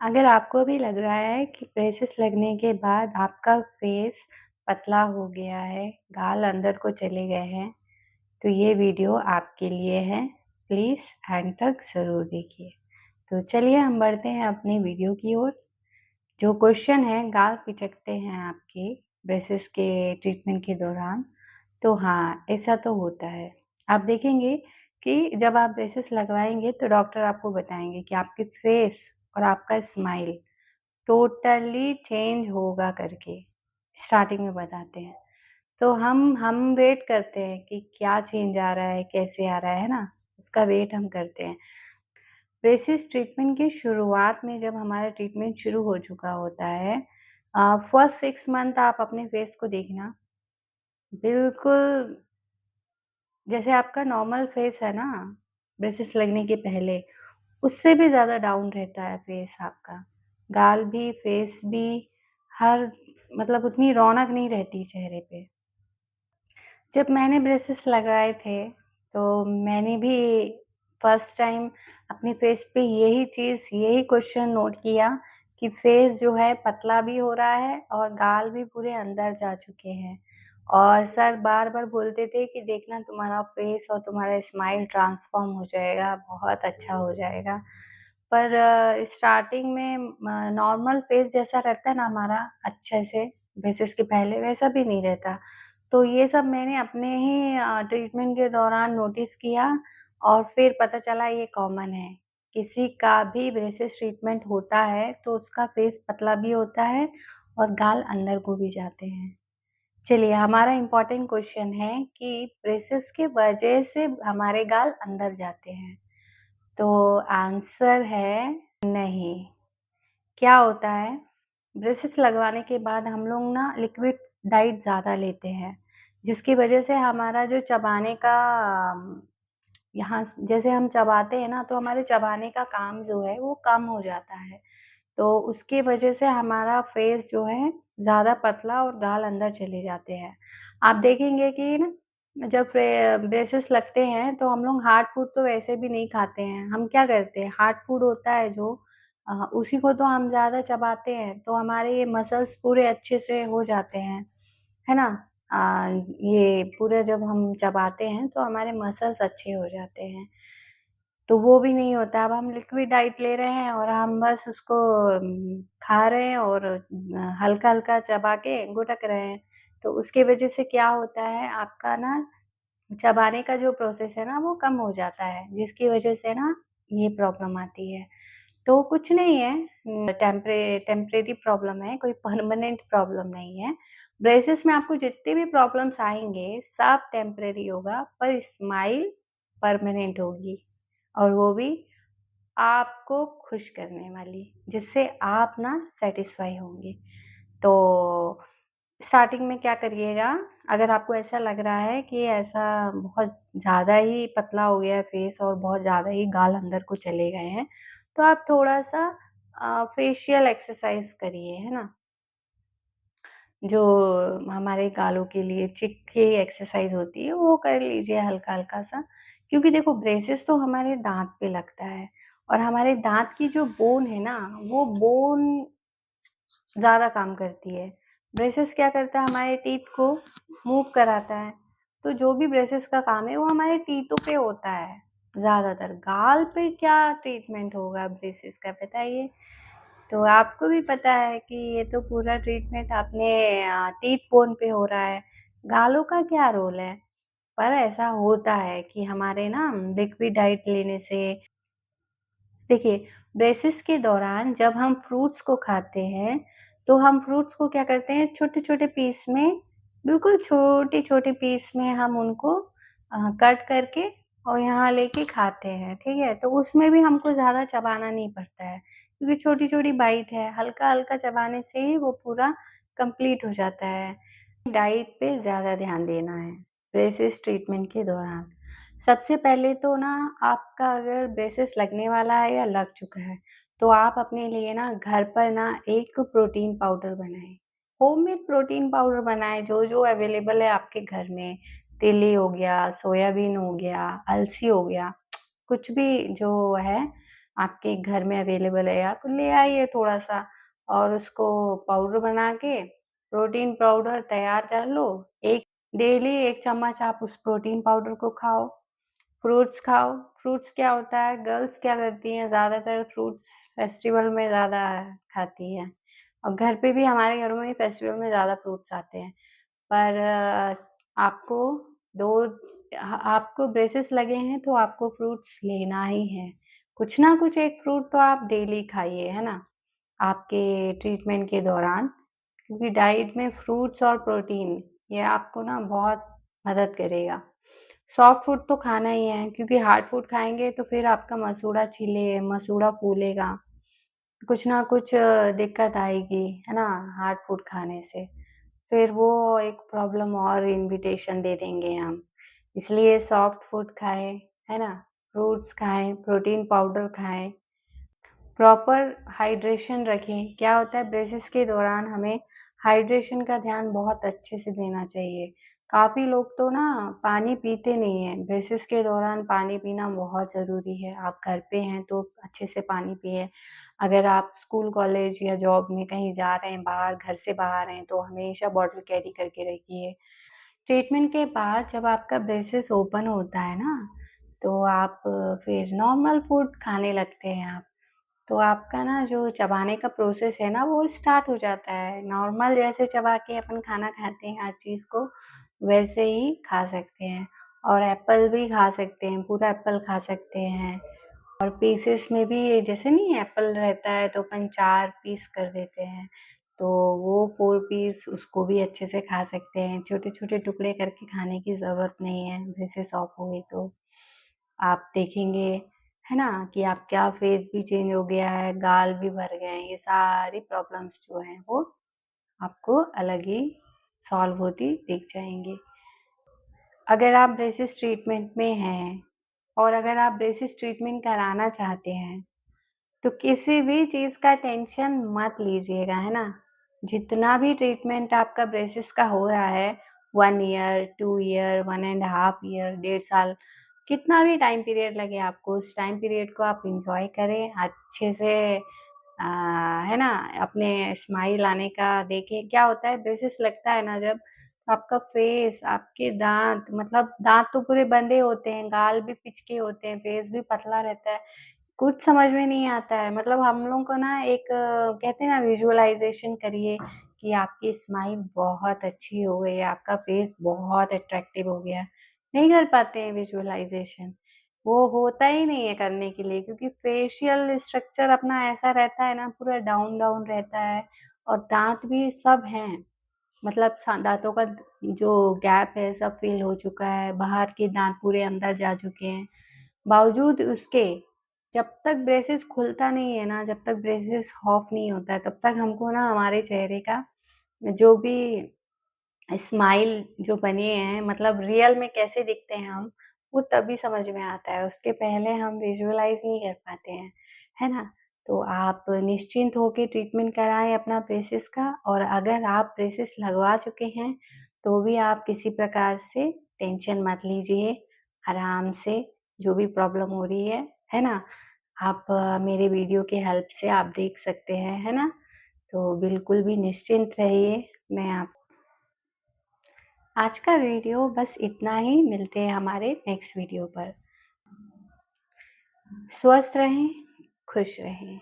अगर आपको भी लग रहा है कि ब्रेसेस लगने के बाद आपका फेस पतला हो गया है, गाल अंदर को चले गए हैं, तो ये वीडियो आपके लिए है। प्लीज़ एंड तक ज़रूर देखिए। तो चलिए हम बढ़ते हैं अपनी वीडियो की ओर। जो क्वेश्चन है, गाल पिचकते हैं आपके ब्रेसेस के ट्रीटमेंट के दौरान, तो हाँ, ऐसा तो होता है। आप देखेंगे कि जब आप ब्रेसेस लगवाएँगे तो डॉक्टर आपको बताएँगे कि आपके फेस और आपका स्माइल टोटली चेंज होगा करके स्टार्टिंग में बताते हैं। तो हम वेट करते हैं कि क्या चेंज आ रहा है, कैसे आ रहा है ना? उसका वेट हम करते हैं। ब्रेसिस ट्रीटमेंट की शुरुआत में जब हमारा ट्रीटमेंट शुरू हो चुका होता है फर्स्ट 6 मंथ आप अपने फेस को देखना, बिल्कुल जैसे आपका नॉर्मल फेस है ना, ब्रेसिस लगने के पहले, उससे भी ज़्यादा डाउन रहता है फेस आपका। गाल भी, फेस भी, हर मतलब उतनी रौनक नहीं रहती चेहरे पे। जब मैंने ब्रेसेस लगाए थे, तो मैंने भी फर्स्ट टाइम अपने फेस पे यही क्वेश्चन नोट किया कि फेस जो है पतला भी हो रहा है और गाल भी पूरे अंदर जा चुके हैं। और सर बार-बार बोलते थे कि देखना तुम्हारा फेस और तुम्हारा स्माइल ट्रांसफ़ॉर्म हो जाएगा, बहुत अच्छा हो जाएगा। पर स्टार्टिंग में नॉर्मल फेस जैसा रहता है ना हमारा अच्छे से ब्रेसेस के पहले, वैसा भी नहीं रहता। तो ये सब मैंने अपने ही ट्रीटमेंट के दौरान नोटिस किया और फिर पता चला ये कॉमन है। किसी का भी ब्रेसेस ट्रीटमेंट होता है तो उसका फेस पतला भी होता है और गाल अंदर को भी जाते हैं। चलिए हमारा इम्पोर्टेंट क्वेश्चन है कि ब्रेसेस के वजह से हमारे गाल अंदर जाते हैं। तो आंसर है नहीं। क्या होता है, ब्रेसेस लगवाने के बाद हम लोग ना लिक्विड डाइट ज़्यादा लेते हैं, जिसकी वजह से हमारा जो चबाने का यहाँ जैसे हम चबाते हैं ना, तो हमारे चबाने का काम जो है वो कम हो जाता है। तो उसकी वजह से हमारा फेस जो है ज़्यादा पतला और गाल अंदर चले जाते हैं। आप देखेंगे कि ना जब ब्रेसेस लगते हैं तो हम लोग हार्ड फूड तो वैसे भी नहीं खाते हैं। हम क्या करते हैं, हार्ड फूड होता है जो उसी को तो हम ज़्यादा चबाते हैं, तो हमारे ये मसल्स पूरे अच्छे से हो जाते हैं, है ना? अ, ये पूरा जब हम चबाते हैं तो हमारे मसल्स अच्छे हो जाते हैं। तो वो भी नहीं होता, अब हम लिक्विड डाइट ले रहे हैं और हम बस उसको खा रहे हैं और हल्का-हल्का चबा के गुटक रहे हैं। तो उसकी वजह से क्या होता है, आपका ना चबाने का जो प्रोसेस है ना वो कम हो जाता है, जिसकी वजह से ना ये प्रॉब्लम आती है। तो कुछ नहीं है, टेम्परेरी प्रॉब्लम है, कोई परमानेंट प्रॉब्लम नहीं है। ब्रेसेस में आपको जितने भी प्रॉब्लम्स आएँगे, सब टेम्परेरी होगा, पर स्माइल परमानेंट होगी और वो भी आपको खुश करने वाली, जिससे आप ना सैटिस्फाई होंगे। तो स्टार्टिंग में क्या करिएगा, अगर आपको ऐसा लग रहा है कि ऐसा बहुत ज़्यादा ही पतला हो गया है फेस और बहुत ज़्यादा ही गाल अंदर को चले गए हैं, तो आप थोड़ा-सा फेशियल एक्सरसाइज़ करिए, है ना? जो हमारे गालों के लिए चिक की एक्सरसाइज़ होती है, वो कर लीजिए हल्का-हल्का सा। क्योंकि देखो ब्रेसेस तो हमारे दाँत पे लगता है और हमारे दाँत की जो बोन है ना, वो बोन ज़्यादा काम करती है। ब्रेसेस क्या करता है, हमारे टीथ को मूव कराता है। तो जो भी ब्रेसेस का काम है वो हमारे टीथों पे होता है ज़्यादातर। गाल पे क्या ट्रीटमेंट होगा ब्रेसेस का बताइए? तो आपको भी पता है कि ये तो पूरा ट्रीटमेंट अपने टीथ बोन पे हो रहा है। गालों का क्या रोल है? पर ऐसा होता है कि हमारे ना लिक्विड डाइट लेने से देखिए, ब्रेसिस के दौरान जब हम फ्रूट्स को खाते हैं, तो हम फ्रूट्स को क्या करते हैं छोटे-छोटे पीस में, बिल्कुल छोटे-छोटे पीस में हम उनको कट करके और यहाँ लेके खाते हैं, ठीक है? तो उसमें भी हमको ज़्यादा चबाना नहीं पड़ता है, क्योंकि छोटी-छोटी बाइट है, हल्का-हल्का चबाने से ही वो पूरा कंप्लीट हो जाता है। डाइट पे ज़्यादा ध्यान देना है, ब्रेसिस ट्रीटमेंट के दौरान। सबसे पहले तो ना आपका अगर ब्रेसेस लगने वाला है या लग चुका है, तो आप अपने लिए ना घर पर ना एक प्रोटीन पाउडर बनाएँ। होममेड प्रोटीन पाउडर बनाएँ, जो-जो अवेलेबल है आपके घर में। तिल हो गया, सोयाबीन हो गया, अलसी हो गया, कुछ भी जो है आपके घर में अवेलेबल है आप ले आइए थोड़ा-सा और उसको पाउडर बना के प्रोटीन पाउडर तैयार कर लो। एक डेली 1 चम्मच आप उस प्रोटीन पाउडर को खाओ। फ्रूट्स खाओ। फ्रूट्स क्या होता है, गर्ल्स क्या करती हैं ज़्यादातर फ्रूट्स फेस्टिवल में ज़्यादा खाती हैं और घर पे भी हमारे घरों में फेस्टिवल में ज़्यादा फ्रूट्स आते हैं। पर आपको दो आपको ब्रेसेस लगे हैं तो आपको फ्रूट्स लेना ही है। कुछ ना कुछ एक फ्रूट तो आप डेली खाइए, है ना? आपके ट्रीटमेंट के दौरान क्योंकि डाइट में फ्रूट्स और प्रोटीन ये आपको ना बहुत मदद करेगा। सॉफ्ट फूड तो खाना ही है क्योंकि हार्ड फूड खाएँगे तो फिर आपका मसूड़ा छिले मसूड़ा फूलेगा, कुछ ना कुछ दिक्कत आएगी, है ना? हार्ड फूड खाने से। फिर वो एक प्रॉब्लम और इन्विटेशन दे देंगे हम। इसलिए सॉफ्ट फूड खाएँ, है ना? फ्रूट्स खाएँ, प्रोटीन पाउडर खाएँ। प्रॉपर हाइड्रेशन रखें। क्या होता है ब्रेसिस के दौरान हमें हाइड्रेशन का ध्यान बहुत अच्छे से देना चाहिए। काफ़ी लोग तो ना पानी पीते नहीं हैं। ब्रेसिस के दौरान पानी पीना बहुत ज़रूरी है। आप घर पे हैं तो अच्छे से पानी पिएँ। अगर आप स्कूल, कॉलेज या जॉब में कहीं जा रहे हैं बाहर, घर से बाहर हैं तो हमेशा बॉटल कैरी करके रखिए। ट्रीटमेंट के बाद जब आपका ब्रेसिस ओपन होता है ना, तो आप फिर नॉर्मल फूड खाने लगते हैं आप। तो आपका ना जो चबाने का प्रोसेस है ना वो स्टार्ट हो जाता है। नॉर्मल जैसे चबा के अपन खाना खाते हैं हर चीज़ को, वैसे ही खा सकते हैं। और एप्पल भी खा सकते हैं, पूरा एप्पल खा सकते हैं। और पीसेस में भी जैसे नहीं एप्पल रहता है तो अपन 4 पीस कर देते हैं, तो वो 4 पीस उसको भी अच्छे से खा सकते हैं। छोटे-छोटे टुकड़े करके खाने की ज़रूरत नहीं है, ब्रेसेस ऑफ हो गई तो। आप देखेंगे, है ना, कि आपका फेस भी चेंज हो गया है, गाल भी भर गए हैं, ये सारी प्रॉब्लम्स जो हैं वो आपको अलग ही सॉल्व होती दिख जाएँगी। अगर आप ब्रेसिस ट्रीटमेंट में हैं और अगर आप ब्रेसिस ट्रीटमेंट कराना चाहते हैं, तो किसी भी चीज़ का टेंशन मत लीजिएगा, है ना? जितना भी ट्रीटमेंट आपका ब्रेसिस का हो रहा है 1 year, 2 year, 1 and half year, 1.5 साल, कितना भी टाइम पीरियड लगे आपको, उस टाइम पीरियड को आप एन्जॉय करें, अच्छे से अ, है ना? अपने स्माइल आने का देखें। क्या होता है ब्रेसिस लगता है ना जब, तो आपका फेस, आपके दाँत मतलब दाँत तो पूरे बंधे होते हैं, गाल भी पिचके होते हैं, फेस भी पतला रहता है। कुछ समझ में नहीं आता है मतलब हम लोग को ना एक कहते हैं ना विजुअलाइज़ेशन करिए कि आपकी स्माइल बहुत अच्छी हो गई है, आपका फेस बहुत अट्रैक्टिव हो गया है। नहीं कर पाते हैं विजुअलाइज़ेशन, वो होता ही नहीं है करने के लिए क्योंकि फेशियल स्ट्रक्चर अपना ऐसा रहता है ना पूरा डाउन-डाउन रहता है और दाँत भी सब हैं। मतलब दाँतों का जो गैप है सब फ़िल हो चुका है, बाहर के दाँत पूरे अंदर जा चुके हैं। बावजूद उसके जब तक ब्रेसेस खुलता नहीं है ना, जब तक ब्रेसेस ऑफ नहीं होता है, तब तक हमको ना हमारे चेहरे का जो भी स्माइल जो बने हैं मतलब रियल में कैसे दिखते हैं हम, वो तभी समझ में आता है, उसके पहले हम विजुअलाइज़ नहीं कर पाते हैं, है ना? तो आप निश्चिंत होके ट्रीटमेंट कराएँ अपना ब्रेसेस का और अगर आप ब्रेसेस लगवा चुके हैं, तो भी आप किसी प्रकार से टेंशन मत लीजिए, आराम से जो भी प्रॉब्लम हो रही है ना? आप मेरे वीडियो के हेल्प से आप देख सकते हैं, है ना? तो बिल्कुल भी निश्चिंत रहिए, मैं आप आज का वीडियो बस इतना ही, मिलते हैं हमारे नेक्स्ट वीडियो पर। स्वस्थ रहें, खुश रहें।